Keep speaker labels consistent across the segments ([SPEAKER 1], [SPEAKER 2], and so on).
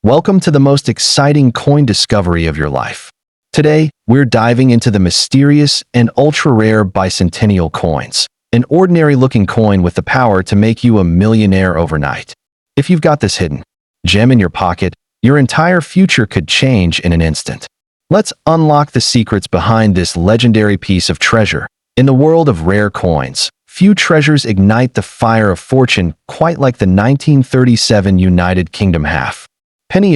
[SPEAKER 1] Welcome to the most exciting coin discovery of your life. Today, we're diving into the mysterious and ultra-rare bicentennial coins, an ordinary-looking coin with the power to make you a millionaire overnight. If you've got this hidden gem in your pocket, your entire future could change in an instant. Let's unlock the secrets behind this legendary piece of treasure. In the world of rare coins, few treasures ignite the fire of fortune quite like the 1937 United Kingdom half-penny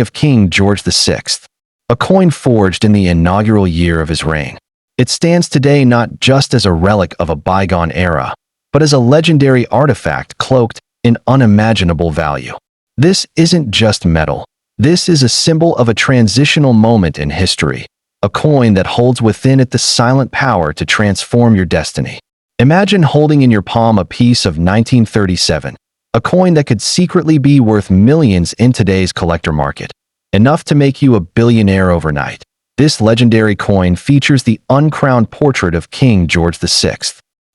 [SPEAKER 1] of King George VI, a coin forged in the inaugural year of his reign. It stands today not just as a relic of a bygone era, but as a legendary artifact cloaked in unimaginable value. This isn't just metal. This is a symbol of a transitional moment in history, a coin that holds within it the silent power to transform your destiny. Imagine holding in your palm a piece of 1937, a coin that could secretly be worth millions in today's collector market, enough to make you a billionaire overnight. This legendary coin features the uncrowned portrait of King George VI,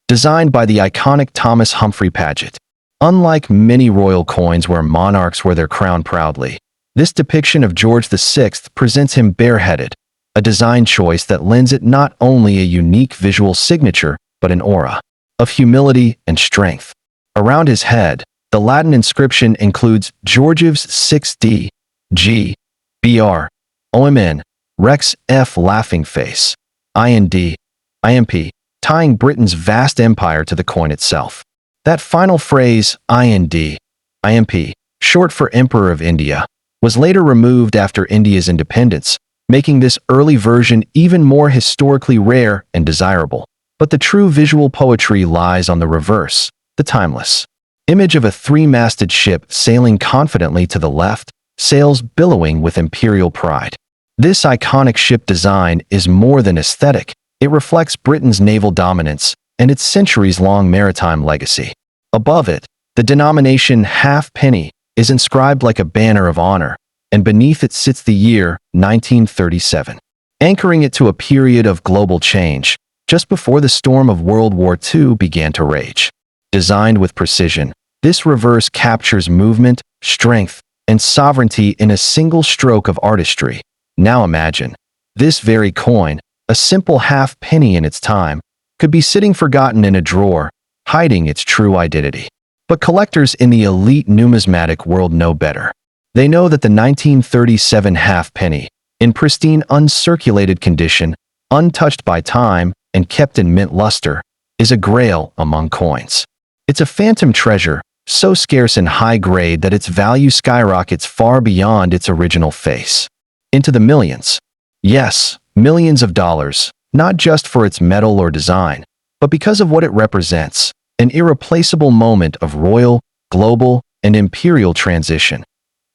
[SPEAKER 1] designed by the iconic Thomas Humphrey Paget. Unlike many royal coins where monarchs wear their crown proudly, this depiction of George VI presents him bareheaded, a design choice that lends it not only a unique visual signature, but an aura of humility and strength. Around his head, the Latin inscription includes Georgievs 6D, G, BR, OMN, Rex F laughing face, IND, IMP, tying Britain's vast empire to the coin itself. That final phrase, IND, IMP, short for Emperor of India, was later removed after India's independence, making this early version even more historically rare and desirable. But the true visual poetry lies on the reverse, the timeless image of a three-masted ship sailing confidently to the left, sails billowing with imperial pride. This iconic ship design is more than aesthetic. It reflects Britain's naval dominance and its centuries-long maritime legacy. Above it, the denomination halfpenny is inscribed like a banner of honor, and beneath it sits the year 1937, anchoring it to a period of global change, just before the storm of World War II began to rage. Designed with precision, this reverse captures movement, strength, and sovereignty in a single stroke of artistry. Now imagine, this very coin, a simple halfpenny in its time, could be sitting forgotten in a drawer, hiding its true identity. But collectors in the elite numismatic world know better. They know that the 1937 halfpenny, in pristine uncirculated condition, untouched by time, and kept in mint luster, is a grail among coins. It's a phantom treasure, so scarce and high grade that its value skyrockets far beyond its original face. Into the millions. Yes, millions of dollars, not just for its metal or design, but because of what it represents, an irreplaceable moment of royal, global, and imperial transition.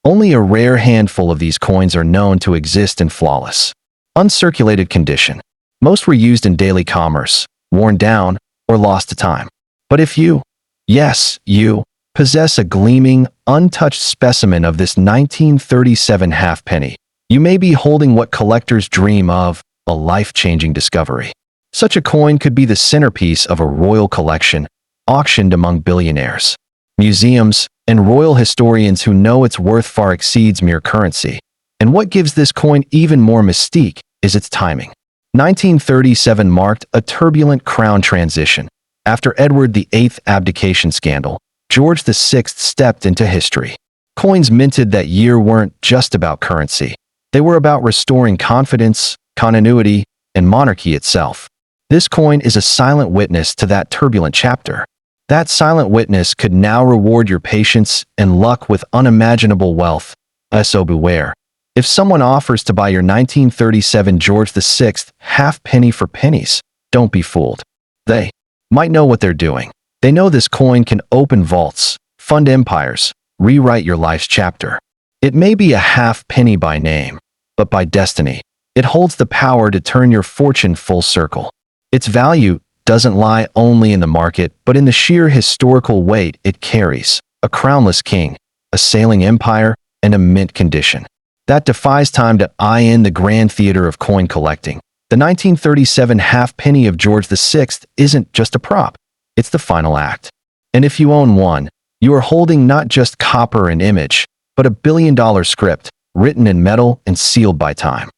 [SPEAKER 1] Only a rare handful of these coins are known to exist in flawless, uncirculated condition. Most were used in daily commerce, worn down, or lost to time. But if you, yes, you, possess a gleaming, untouched specimen of this 1937 halfpenny, you may be holding what collectors dream of, a life-changing discovery. Such a coin could be the centerpiece of a royal collection, auctioned among billionaires, museums, and royal historians who know its worth far exceeds mere currency. And what gives this coin even more mystique is its timing. 1937 marked a turbulent crown transition. After Edward VIII's abdication scandal, George VI stepped into history. Coins minted that year weren't just about currency. They were about restoring confidence, continuity, and monarchy itself. This coin is a silent witness to that turbulent chapter. That silent witness could now reward your patience and luck with unimaginable wealth. So beware. If someone offers to buy your 1937 George VI halfpenny for pennies, don't be fooled. They might know what they're doing. They know this coin can open vaults, fund empires, rewrite your life's chapter. It may be a halfpenny by name, but by destiny, it holds the power to turn your fortune full circle. Its value doesn't lie only in the market, but in the sheer historical weight it carries. A crownless king, a sailing empire, and a mint condition that defies time to eye in the grand theater of coin collecting. The 1937 halfpenny of George VI isn't just a prop, it's the final act. And if you own one, you are holding not just copper and image, but $1 billion script, written in metal and sealed by time.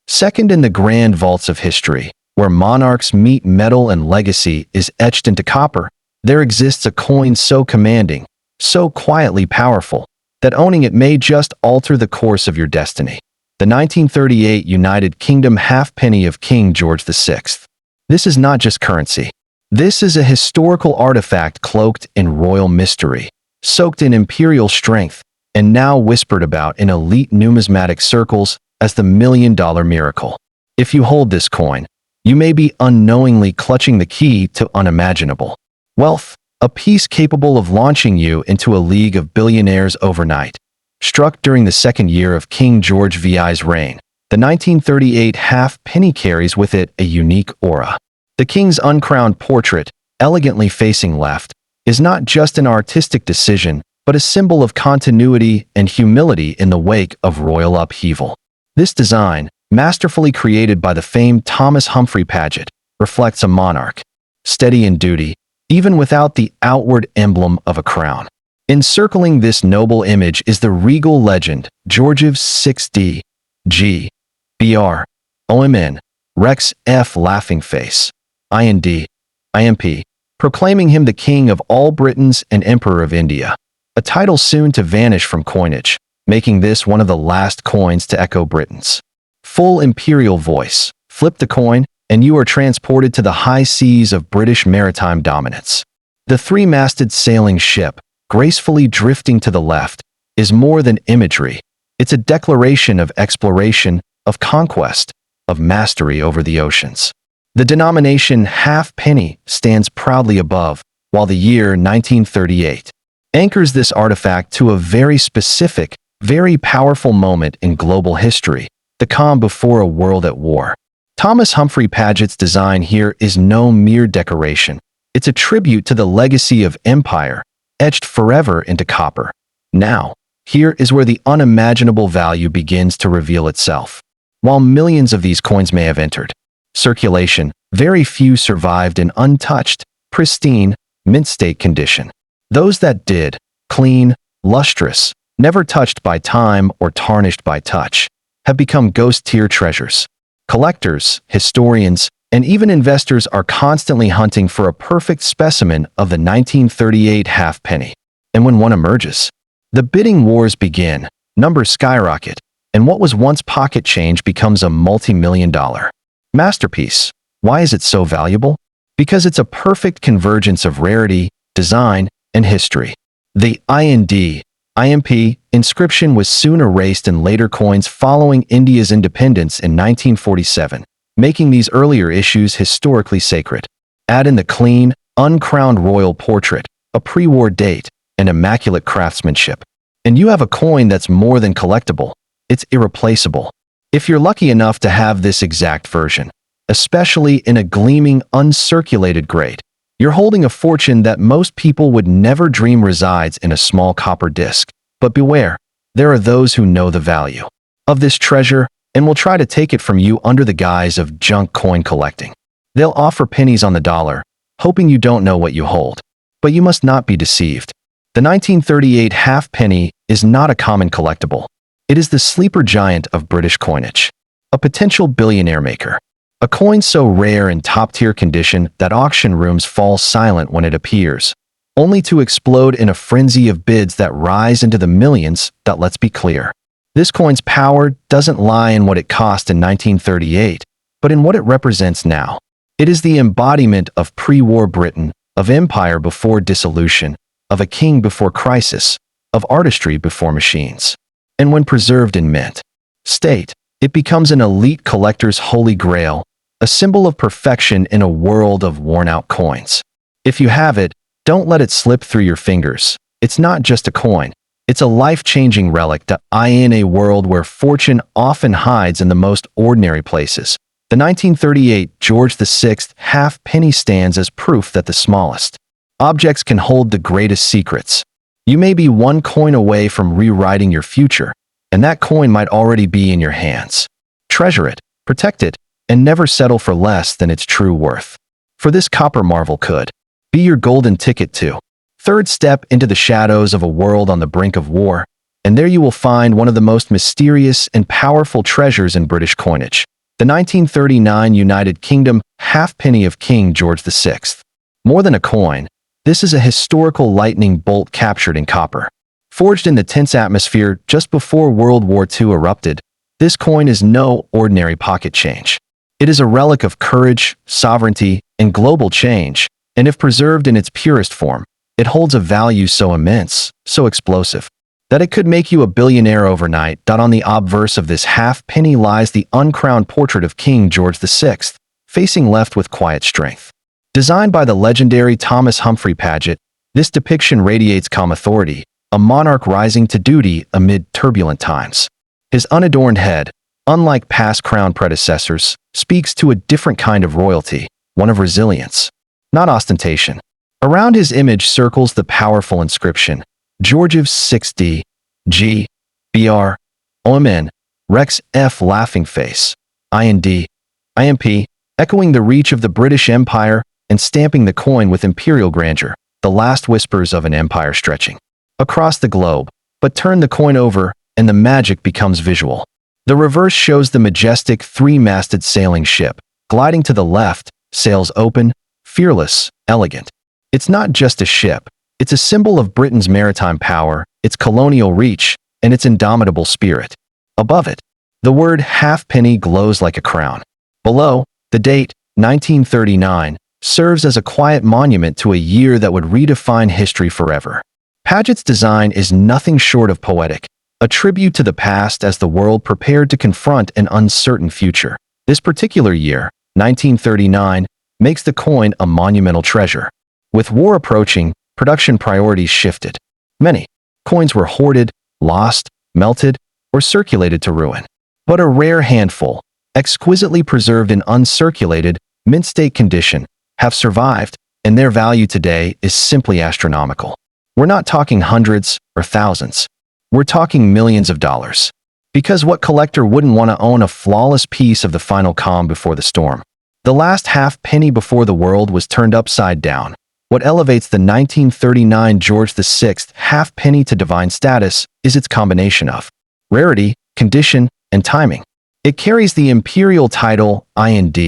[SPEAKER 1] Second, in the grand vaults of history, where monarchs meet metal and legacy is etched into copper, there exists a coin so commanding, so quietly powerful, that owning it may just alter the course of your destiny. The 1938 United Kingdom halfpenny of King George VI. This is not just currency. This is a historical artifact cloaked in royal mystery, soaked in imperial strength, and now whispered about in elite numismatic circles as the $1,000,000 miracle. If you hold this coin, you may be unknowingly clutching the key to unimaginable wealth, a piece capable of launching you into a league of billionaires overnight. Struck during the second year of King George VI's reign, the 1938 halfpenny carries with it a unique aura. The king's uncrowned portrait, elegantly facing left, is not just an artistic decision, but a symbol of continuity and humility in the wake of royal upheaval. This design, masterfully created by the famed Thomas Humphrey Paget, reflects a monarch, steady in duty, even without the outward emblem of a crown. Encircling this noble image is the regal legend, Georgiv 6D, G, BR, OMN, Rex F laughing face, IND, IMP, proclaiming him the King of all Britons and Emperor of India, a title soon to vanish from coinage, making this one of the last coins to echo Britain's full imperial voice. Flip the coin, and you are transported to the high seas of British maritime dominance. The three-masted sailing ship, gracefully drifting to the left, is more than imagery. It's a declaration of exploration, of conquest, of mastery over the oceans. The denomination halfpenny stands proudly above, while the year 1938 anchors this artifact to a very specific, very powerful moment in global history, the calm before a world at war. Thomas Humphrey Paget's design here is no mere decoration. It's a tribute to the legacy of empire, etched forever into copper. Now, here is where the unimaginable value begins to reveal itself. While millions of these coins may have entered circulation, very few survived in untouched, pristine, mint-state condition. Those that did, clean, lustrous, never touched by time or tarnished by touch, have become ghost-tier treasures. Collectors, historians, and even investors are constantly hunting for a perfect specimen of the 1938 halfpenny. And when one emerges, the bidding wars begin, numbers skyrocket, and what was once pocket change becomes a multi-million-dollar masterpiece. Why is it so valuable? Because it's a perfect convergence of rarity, design, and history. The IND/IMP inscription was soon erased in later coins following India's independence in 1947, making these earlier issues historically sacred. Add in the clean, uncrowned royal portrait, a pre-war date, and immaculate craftsmanship, and you have a coin that's more than collectible. It's irreplaceable. If you're lucky enough to have this exact version, especially in a gleaming, uncirculated grade, you're holding a fortune that most people would never dream resides in a small copper disc. But beware, there are those who know the value of this treasure and will try to take it from you under the guise of junk coin collecting. They'll offer pennies on the dollar, hoping you don't know what you hold. But you must not be deceived. The 1938 halfpenny is not a common collectible. It is the sleeper giant of British coinage, a potential billionaire maker. A coin so rare and top-tier condition that auction rooms fall silent when it appears, only to explode in a frenzy of bids that rise into the millions. Let's be clear. This coin's power doesn't lie in what it cost in 1938, but in what it represents now. It is the embodiment of pre-war Britain, of empire before dissolution, of a king before crisis, of artistry before machines. And when preserved in mint state, it becomes an elite collector's holy grail, a symbol of perfection in a world of worn-out coins. If you have it, don't let it slip through your fingers. It's not just a coin. It's a life-changing relic in a world where fortune often hides in the most ordinary places. The 1938 George VI halfpenny stands as proof that the smallest objects can hold the greatest secrets. You may be one coin away from rewriting your future, and that coin might already be in your hands. Treasure it, protect it, and never settle for less than its true worth. For this copper marvel could be your golden ticket to third step into the shadows of a world on the brink of war, and there you will find one of the most mysterious and powerful treasures in British coinage, the 1939 United Kingdom halfpenny of King George VI. More than a coin, this is a historical lightning bolt captured in copper. Forged in the tense atmosphere just before World War II erupted, this coin is no ordinary pocket change. It is a relic of courage, sovereignty, and global change, and if preserved in its purest form, it holds a value so immense, so explosive, that it could make you a billionaire overnight. On the obverse of this halfpenny lies the uncrowned portrait of King George VI, facing left with quiet strength. Designed by the legendary Thomas Humphrey Paget, this depiction radiates calm authority, a monarch rising to duty amid turbulent times. His unadorned head, unlike past crown predecessors, speaks to a different kind of royalty, one of resilience, not ostentation. Around his image circles the powerful inscription, Georgiv 6D, G, BR, OMN, Rex F laughing face, IND, IMP, echoing the reach of the British Empire and stamping the coin with imperial grandeur, the last whispers of an empire stretching across the globe. But turn the coin over, and the magic becomes visual. The reverse shows the majestic three-masted sailing ship, gliding to the left, sails open, fearless, elegant. It's not just a ship, it's a symbol of Britain's maritime power, its colonial reach, and its indomitable spirit. Above it, the word halfpenny glows like a crown. Below, the date, 1939, serves as a quiet monument to a year that would redefine history forever. Paget's design is nothing short of poetic, a tribute to the past as the world prepared to confront an uncertain future. This particular year, 1939, makes the coin a monumental treasure. With war approaching, production priorities shifted. Many coins were hoarded, lost, melted, or circulated to ruin. But a rare handful, exquisitely preserved in uncirculated, mint-state condition, have survived, and their value today is simply astronomical. We're not talking hundreds or thousands. We're talking millions of dollars. Because what collector wouldn't want to own a flawless piece of the final calm before the storm? The last halfpenny before the world was turned upside down. What elevates the 1939 George VI halfpenny to divine status is its combination of rarity, condition, and timing. It carries the imperial title IND,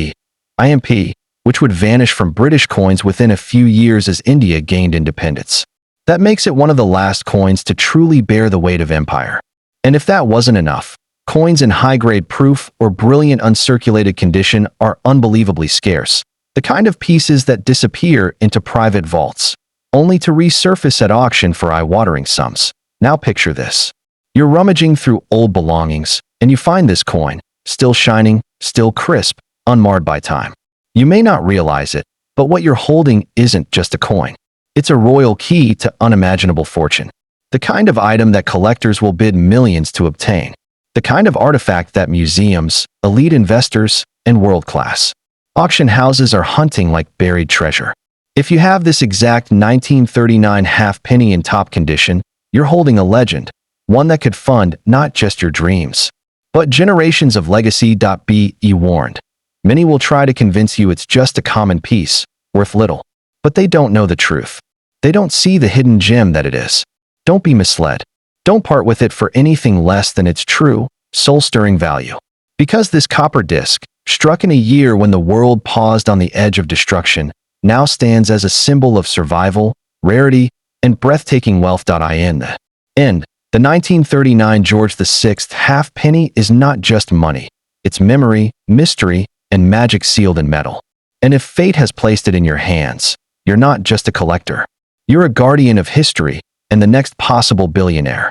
[SPEAKER 1] IMP, which would vanish from British coins within a few years as India gained independence. That makes it one of the last coins to truly bear the weight of empire. And if that wasn't enough, coins in high-grade proof or brilliant uncirculated condition are unbelievably scarce, the kind of pieces that disappear into private vaults, only to resurface at auction for eye-watering sums. Now picture this. You're rummaging through old belongings, and you find this coin, still shining, still crisp, unmarred by time. You may not realize it, but what you're holding isn't just a coin. It's a royal key to unimaginable fortune. The kind of item that collectors will bid millions to obtain. The kind of artifact that museums, elite investors, and world-class auction houses are hunting like buried treasure. If you have this exact 1939 halfpenny in top condition, you're holding a legend, one that could fund not just your dreams, but generations of legacy. Be warned. Many will try to convince you it's just a common piece, worth little. But they don't know the truth. They don't see the hidden gem that it is. Don't be misled. Don't part with it for anything less than its true, soul-stirring value. Because this copper disc, struck in a year when the world paused on the edge of destruction, now stands as a symbol of survival, rarity, and breathtaking wealth. In the end, the 1939 George VI halfpenny is not just money. It's memory, mystery, and magic sealed in metal. And if fate has placed it in your hands, you're not just a collector. You're a guardian of history and the next possible billionaire.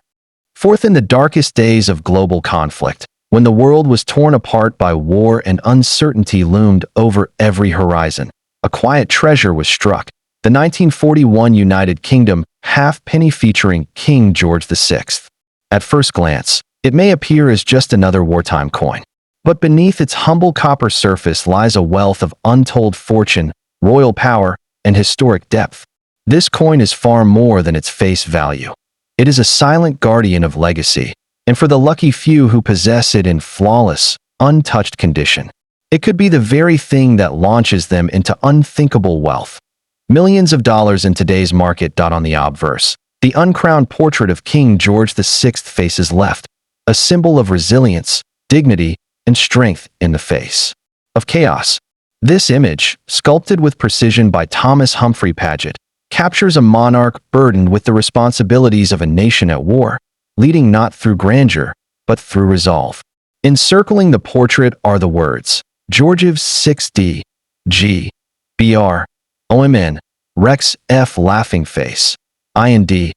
[SPEAKER 1] Forth in the darkest days of global conflict, when the world was torn apart by war and uncertainty loomed over every horizon, a quiet treasure was struck, the 1941 United Kingdom halfpenny featuring King George VI. At first glance, it may appear as just another wartime coin. But beneath its humble copper surface lies a wealth of untold fortune, royal power, and historic depth. This coin is far more than its face value. It is a silent guardian of legacy, and for the lucky few who possess it in flawless, untouched condition, it could be the very thing that launches them into unthinkable wealth. Millions of dollars in today's market. On the obverse, The uncrowned portrait of King George VI faces left, a symbol of resilience, dignity, and strength in the face of chaos. This image, sculpted with precision by Thomas Humphrey Paget, captures a monarch burdened with the responsibilities of a nation at war, leading not through grandeur, but through resolve. Encircling the portrait are the words, Georgiv 6D, G, BR, OMN, Rex F laughing face, IND,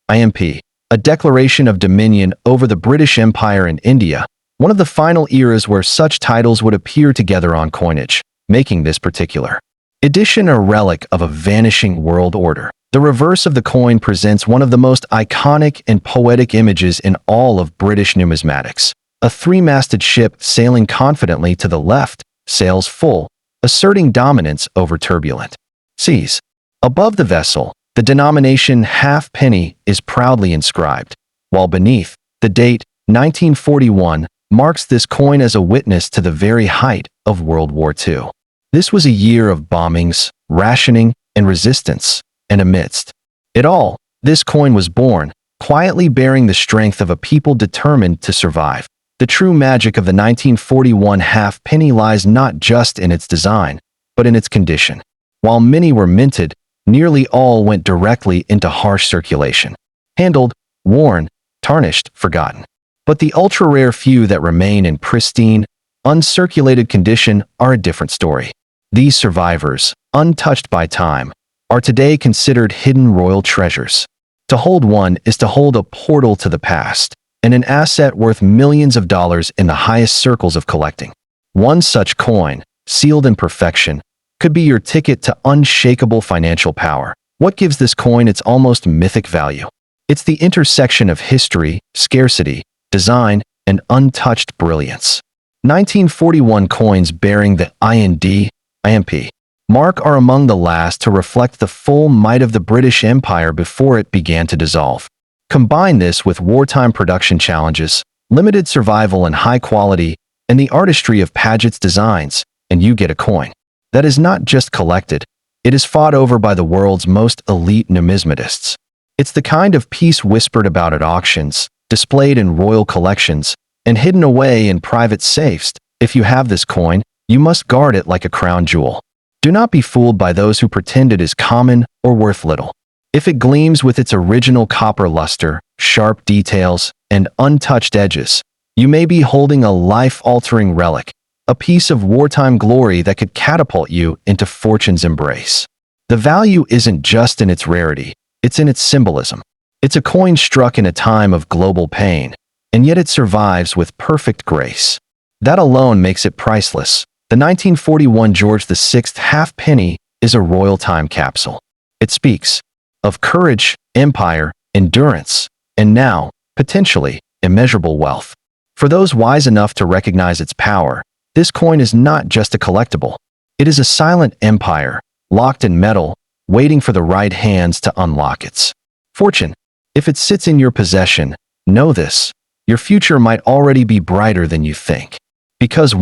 [SPEAKER 1] IMP, a declaration of dominion over the British Empire in India, one of the final eras where such titles would appear together on coinage, making this particular edition a relic of a vanishing world order. The reverse of the coin presents one of the most iconic and poetic images in all of British numismatics. A three-masted ship sailing confidently to the left, sails full, asserting dominance over turbulent seas. Above the vessel, the denomination halfpenny is proudly inscribed, while beneath, the date, 1941, marks this coin as a witness to the very height of World War II. This was a year of bombings, rationing, and resistance, and amidst it all, this coin was born, quietly bearing the strength of a people determined to survive. The true magic of the 1941 halfpenny lies not just in its design, but in its condition. While many were minted, nearly all went directly into harsh circulation. Handled, worn, tarnished, forgotten. But the ultra-rare few that remain in pristine, uncirculated condition are a different story. These survivors, untouched by time, are today considered hidden royal treasures. To hold one is to hold a portal to the past, and an asset worth millions of dollars in the highest circles of collecting. One such coin, sealed in perfection, could be your ticket to unshakable financial power. What gives this coin its almost mythic value? It's the intersection of history, scarcity, design, and untouched brilliance. 1941 coins bearing the IND, IMP mark are among the last to reflect the full might of the British Empire before it began to dissolve. Combine this with wartime production challenges, limited survival and high quality, and the artistry of Paget's designs, and you get a coin that is not just collected, it is fought over by the world's most elite numismatists. It's the kind of piece whispered about at auctions, displayed in royal collections, and hidden away in private safes. If you have this coin, you must guard it like a crown jewel. Do not be fooled by those who pretend it is common or worth little. If it gleams with its original copper luster, sharp details, and untouched edges, you may be holding a life-altering relic, a piece of wartime glory that could catapult you into fortune's embrace. The value isn't just in its rarity, it's in its symbolism. It's a coin struck in a time of global pain, and yet it survives with perfect grace. That alone makes it priceless. The 1941 George VI halfpenny is a royal time capsule. It speaks of courage, empire, endurance, and now, potentially, immeasurable wealth. For those wise enough to recognize its power, this coin is not just a collectible. It is a silent empire, locked in metal, waiting for the right hands to unlock its fortune. If it sits in your possession, know this, your future might already be brighter than you think. Because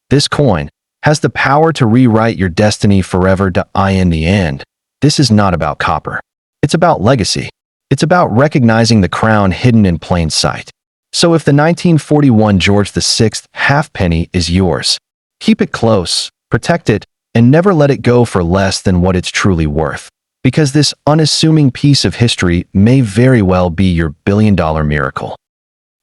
[SPEAKER 1] this coin, has the power to rewrite your destiny forever. In the end, this is not about copper. It's about legacy. It's about recognizing the crown hidden in plain sight. So if the 1941 George VI halfpenny is yours, keep it close, protect it, and never let it go for less than what it's truly worth. Because this unassuming piece of history may very well be your billion-dollar miracle.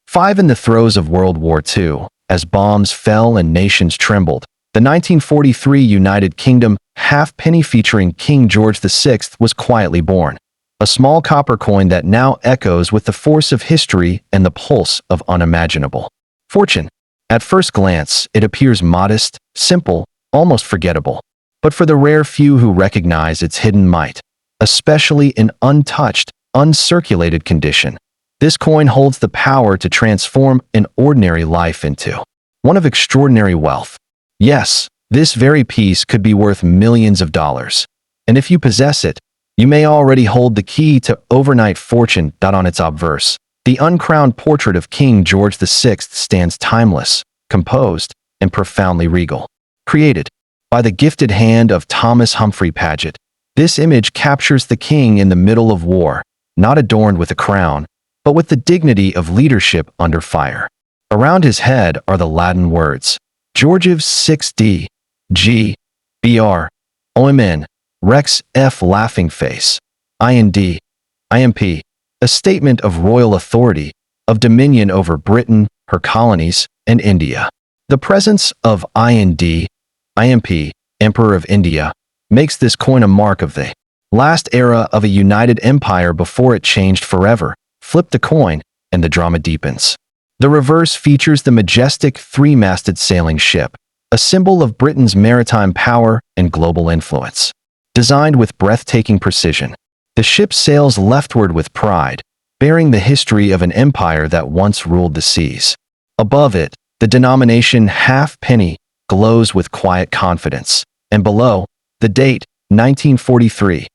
[SPEAKER 1] 5. In the throes of World War II, as bombs fell and nations trembled, the 1943 United Kingdom halfpenny featuring King George VI was quietly born. A small copper coin that now echoes with the force of history and the pulse of unimaginable fortune. At first glance, it appears modest, simple, almost forgettable. But for the rare few who recognize its hidden might, especially in untouched, uncirculated condition, this coin holds the power to transform an ordinary life into one of extraordinary wealth. Yes, this very piece could be worth millions of dollars. And if you possess it, you may already hold the key to overnight fortune. On its obverse, the uncrowned portrait of King George VI stands timeless, composed, and profoundly regal. Created by the gifted hand of Thomas Humphrey Paget, this image captures the king in the middle of war, not adorned with a crown, but with the dignity of leadership under fire. Around his head are the Latin words, Georgiv 6D, G, BR, OMN, Rex F laughing face, IND, IMP, a statement of royal authority, of dominion over Britain, her colonies, and India. The presence of IND, IMP, Emperor of India, makes this coin a mark of the last era of a united empire before it changed forever. Flip the coin, and the drama deepens. The reverse features the majestic three-masted sailing ship, a symbol of Britain's maritime power and global influence. Designed with breathtaking precision, the ship sails leftward with pride, bearing the history of an empire that once ruled the seas. Above it, the denomination halfpenny glows with quiet confidence, and below, the date, 1943,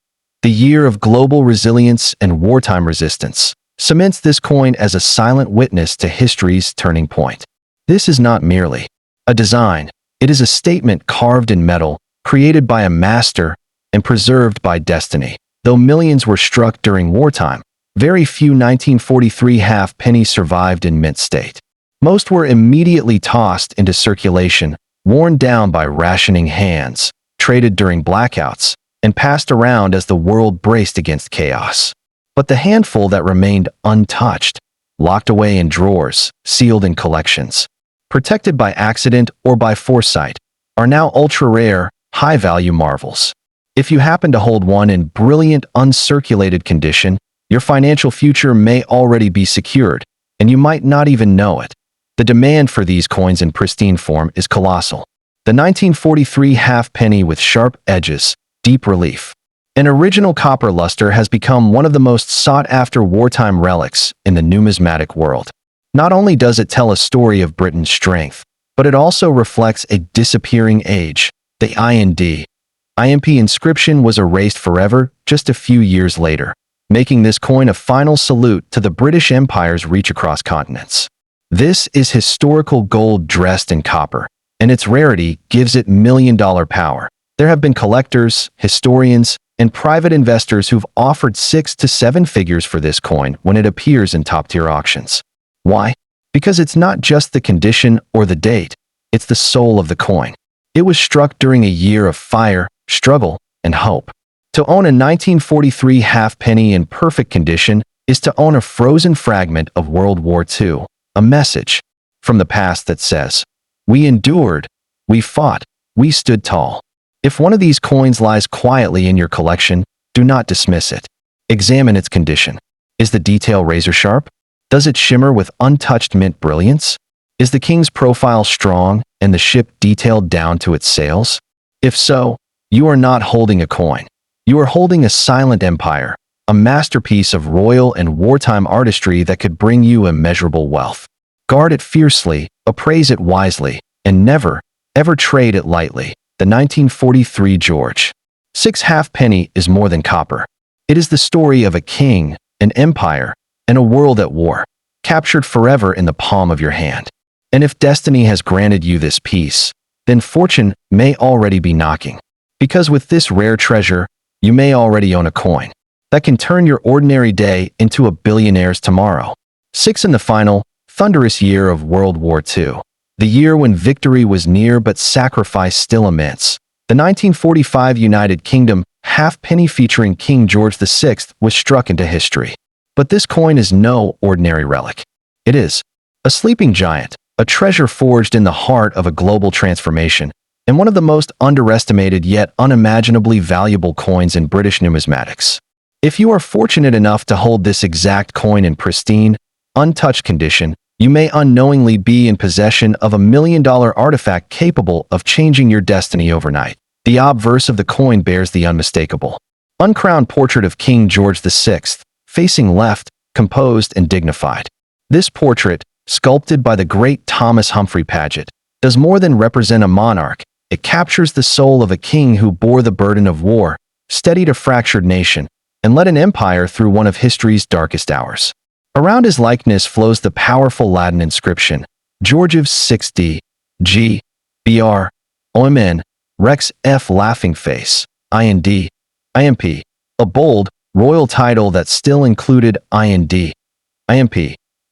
[SPEAKER 1] the year of global resilience and wartime resistance, cements this coin as a silent witness to history's turning point. This is not merely a design, it is a statement carved in metal, created by a master, and preserved by destiny. Though millions were struck during wartime, very few 1943 halfpennies survived in mint state. Most were immediately tossed into circulation, worn down by rationing hands, traded during blackouts, and passed around as the world braced against chaos. But the handful that remained untouched, locked away in drawers, sealed in collections, protected by accident or by foresight, are now ultra-rare, high-value marvels. If you happen to hold one in brilliant, uncirculated condition, your financial future may already be secured, and you might not even know it. The demand for these coins in pristine form is colossal. The 1943 halfpenny with sharp edges, deep relief, and original copper luster has become one of the most sought-after wartime relics in the numismatic world. Not only does it tell a story of Britain's strength, but it also reflects a disappearing age. The IMP inscription was erased forever just a few years later, making this coin a final salute to the British Empire's reach across continents. This is historical gold dressed in copper, and its rarity gives it million-dollar power. There have been collectors, historians, and private investors who've offered 6 to 7 figures for this coin when it appears in top-tier auctions. Why? Because it's not just the condition or the date, it's the soul of the coin. It was struck during a year of fire, struggle, and hope. To own a 1943 halfpenny in perfect condition is to own a frozen fragment of World War II, a message from the past that says, "We endured, we fought, we stood tall." If one of these coins lies quietly in your collection, do not dismiss it. Examine its condition. Is the detail razor sharp? Does it shimmer with untouched mint brilliance? Is the king's profile strong and the ship detailed down to its sails? If so, you are not holding a coin. You are holding a silent empire, a masterpiece of royal and wartime artistry that could bring you immeasurable wealth. Guard it fiercely, appraise it wisely, and never, ever trade it lightly. The 1943 George VI halfpenny is more than copper. It is the story of a king, an empire, and a world at war, captured forever in the palm of your hand. And if destiny has granted you this piece, then fortune may already be knocking. Because with this rare treasure, you may already own a coin that can turn your ordinary day into a billionaire's tomorrow. 6 in the final, thunderous year of World War II. The year when victory was near but sacrifice still immense. The 1945 United Kingdom halfpenny featuring King George VI was struck into history. But this coin is no ordinary relic. It is a sleeping giant, a treasure forged in the heart of a global transformation, and one of the most underestimated yet unimaginably valuable coins in British numismatics. If you are fortunate enough to hold this exact coin in pristine, untouched condition, you may unknowingly be in possession of a million-dollar artifact capable of changing your destiny overnight. The obverse of the coin bears the unmistakable, uncrowned portrait of King George VI, facing left, composed and dignified. This portrait, sculpted by the great Thomas Humphrey Paget, does more than represent a monarch. It captures the soul of a king who bore the burden of war, steadied a fractured nation, and led an empire through one of history's darkest hours. Around his likeness flows the powerful Latin inscription, Georgiv 6D, G, BR, OMN, Rex F laughing face, IND, IMP, a bold, royal title that still included IND,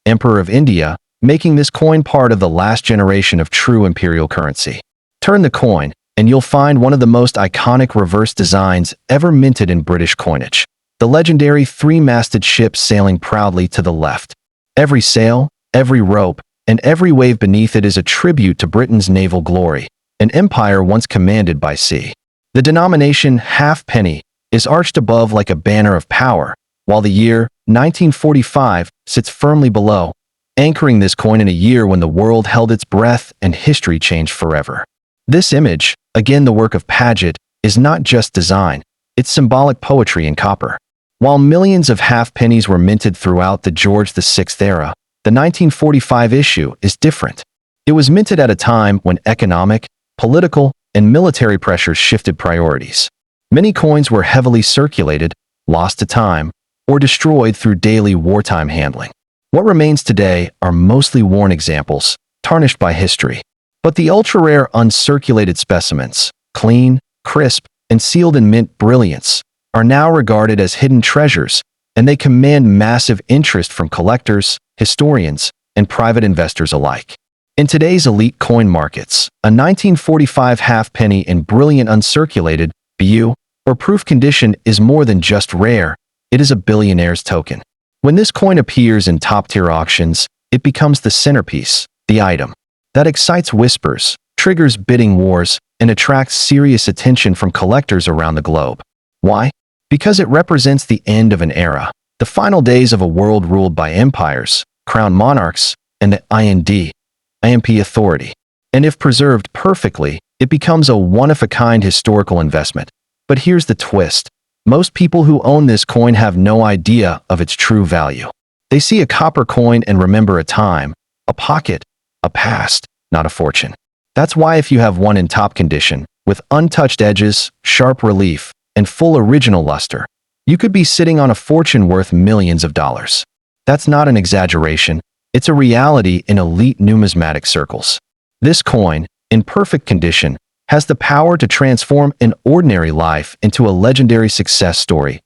[SPEAKER 1] Emperor of India, making this coin part of the last generation of true imperial currency. Turn the coin, and you'll find one of the most iconic reverse designs ever minted in British coinage. The legendary three-masted ship sailing proudly to the left. Every sail, every rope, and every wave beneath it is a tribute to Britain's naval glory, an empire once commanded by sea. The denomination halfpenny is arched above like a banner of power, while the year 1945 sits firmly below, anchoring this coin in a year when the world held its breath and history changed forever. This image, again the work of Paget, is not just design, it's symbolic poetry in copper. While millions of halfpennies were minted throughout the George VI era, the 1945 issue is different. It was minted at a time when economic, political, and military pressures shifted priorities. Many coins were heavily circulated, lost to time, or destroyed through daily wartime handling. What remains today are mostly worn examples, tarnished by history. But the ultra-rare uncirculated specimens, clean, crisp, and sealed in mint brilliance, are now regarded as hidden treasures, and they command massive interest from collectors, historians, and private investors alike. In today's elite coin markets, a 1945 halfpenny in brilliant uncirculated, BU, or proof condition is more than just rare, it is a billionaire's token. When this coin appears in top-tier auctions, it becomes the centerpiece, the item that excites whispers, triggers bidding wars, and attracts serious attention from collectors around the globe. Why? Because it represents the end of an era, the final days of a world ruled by empires, crowned monarchs, and the IMP authority. And if preserved perfectly, it becomes a one-of-a-kind historical investment. But here's the twist. Most people who own this coin have no idea of its true value. They see a copper coin and remember a time, a pocket, a past, not a fortune. That's why if you have one in top condition, with untouched edges, sharp relief, and full original luster, you could be sitting on a fortune worth millions of dollars. That's not an exaggeration, it's a reality in elite numismatic circles. This coin, in perfect condition, has the power to transform an ordinary life into a legendary success story.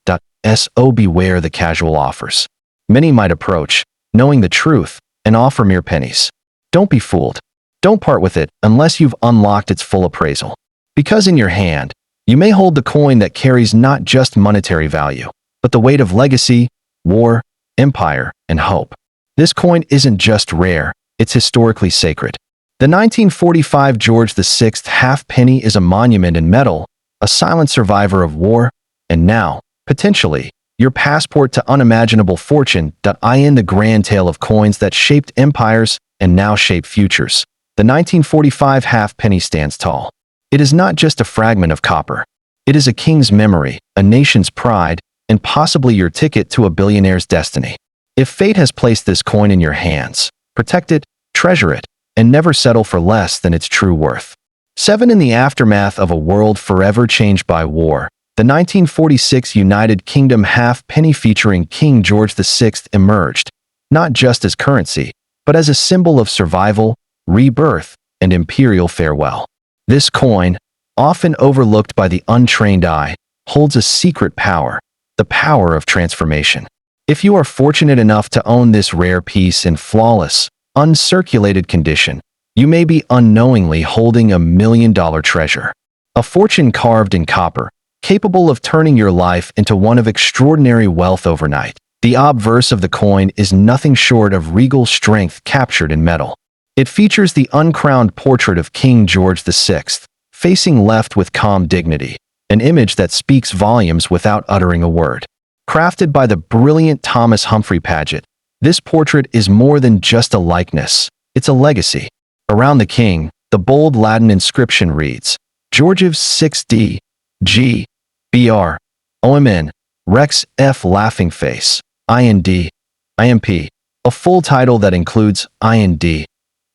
[SPEAKER 1] So beware the casual offers. Many might approach, knowing the truth, and offer mere pennies. Don't be fooled. Don't part with it unless you've unlocked its full appraisal. Because in your hand, you may hold the coin that carries not just monetary value, but the weight of legacy, war, empire, and hope. This coin isn't just rare, it's historically sacred. The 1945 George VI halfpenny is a monument in metal, a silent survivor of war, and now, potentially, your passport to unimaginable fortune. In the grand tale of coins that shaped empires and now shape futures, the 1945 halfpenny stands tall. It is not just a fragment of copper. It is a king's memory, a nation's pride, and possibly your ticket to a billionaire's destiny. If fate has placed this coin in your hands, protect it, treasure it, and never settle for less than its true worth. 7. In the aftermath of a world forever changed by war, the 1946 United Kingdom halfpenny featuring King George VI emerged, not just as currency, but as a symbol of survival, rebirth, and imperial farewell. This coin, often overlooked by the untrained eye, holds a secret power, the power of transformation. If you are fortunate enough to own this rare piece in flawless, uncirculated condition, you may be unknowingly holding a million-dollar treasure. A fortune carved in copper, capable of turning your life into one of extraordinary wealth overnight. The obverse of the coin is nothing short of regal strength captured in metal. It features the uncrowned portrait of King George VI, facing left with calm dignity, an image that speaks volumes without uttering a word. Crafted by the brilliant Thomas Humphrey Paget, this portrait is more than just a likeness, it's a legacy. Around the king, the bold Latin inscription reads, Georgiv 6D, G, BR, OMN, Rex F laughing face, IND, IMP, a full title that includes IND,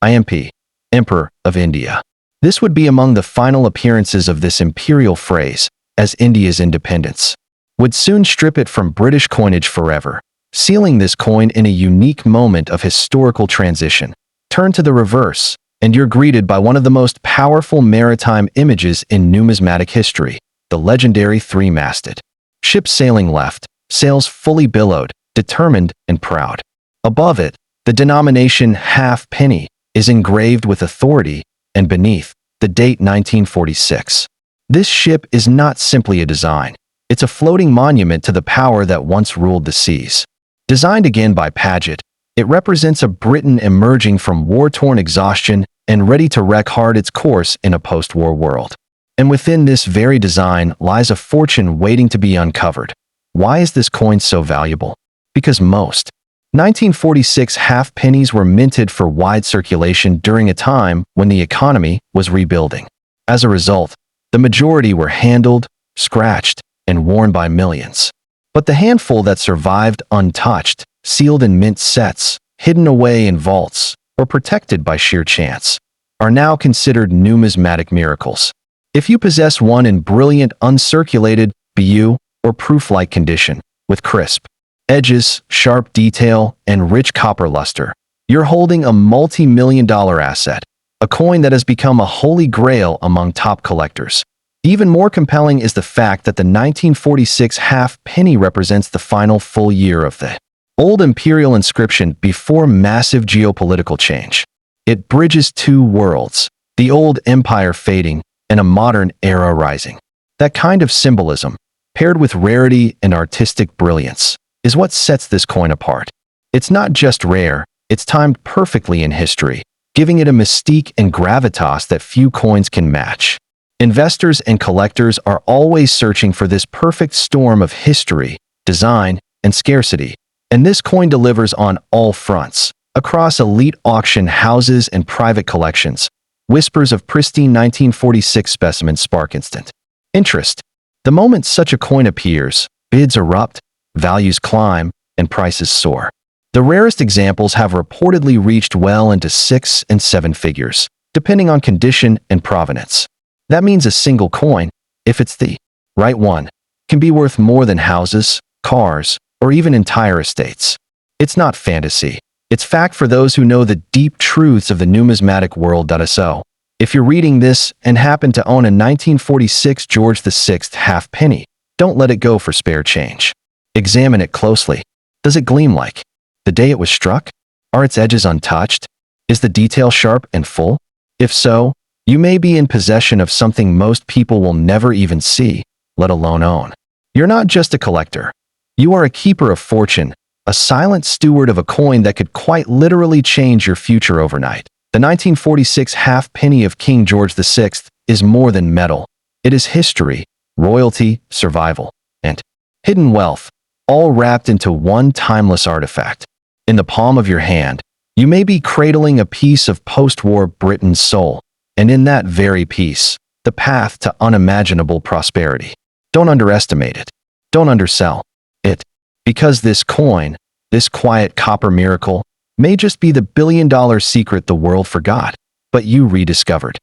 [SPEAKER 1] IMP, Emperor of India. This would be among the final appearances of this imperial phrase, as India's independence would soon strip it from British coinage forever, sealing this coin in a unique moment of historical transition. Turn to the reverse, and you're greeted by one of the most powerful maritime images in numismatic history, the legendary three-masted ship sailing left, sails fully billowed, determined and proud. Above it, the denomination halfpenny is engraved with authority, and beneath, the date 1946. This ship is not simply a design. It's a floating monument to the power that once ruled the seas. Designed again by Paget, it represents a Britain emerging from war-torn exhaustion and ready to wreck hard its course in a post-war world. And within this very design lies a fortune waiting to be uncovered. Why is this coin so valuable? Because most 1946 halfpennies were minted for wide circulation during a time when the economy was rebuilding. As a result, the majority were handled, scratched, and worn by millions. But the handful that survived untouched, sealed in mint sets, hidden away in vaults, or protected by sheer chance, are now considered numismatic miracles. If you possess one in brilliant, uncirculated, BU, or proof-like condition, with crisp edges, sharp detail, and rich copper luster, you're holding a multi-million-dollar asset, a coin that has become a holy grail among top collectors. Even more compelling is the fact that the 1946 halfpenny represents the final full year of the old imperial inscription before massive geopolitical change. It bridges two worlds, the old empire fading and a modern era rising. That kind of symbolism, paired with rarity and artistic brilliance, is what sets this coin apart. It's not just rare, it's timed perfectly in history, giving it a mystique and gravitas that few coins can match. Investors and collectors are always searching for this perfect storm of history, design, and scarcity, and this coin delivers on all fronts. Across elite auction houses and private collections, whispers of pristine 1946 specimens spark instant interest. The moment such a coin appears, bids erupt, values climb, and prices soar. The rarest examples have reportedly reached well into 6 and 7 figures, depending on condition and provenance. That means a single coin, if it's the right one, can be worth more than houses, cars, or even entire estates. It's not fantasy. It's fact for those who know the deep truths of the numismatic world. So, if you're reading this and happen to own a 1946 George VI halfpenny, don't let it go for spare change. Examine it closely. Does it gleam like the day it was struck? Are its edges untouched? Is the detail sharp and full? If so, you may be in possession of something most people will never even see, let alone own. You're not just a collector. You are a keeper of fortune, a silent steward of a coin that could quite literally change your future overnight. The 1946 halfpenny of King George VI is more than metal. It is history, royalty, survival, and hidden wealth, all wrapped into one timeless artifact. In the palm of your hand, you may be cradling a piece of post-war Britain's soul, and in that very piece, the path to unimaginable prosperity. Don't underestimate it. Don't undersell it. Because this coin, this quiet copper miracle, may just be the billion-dollar secret the world forgot, but you rediscovered.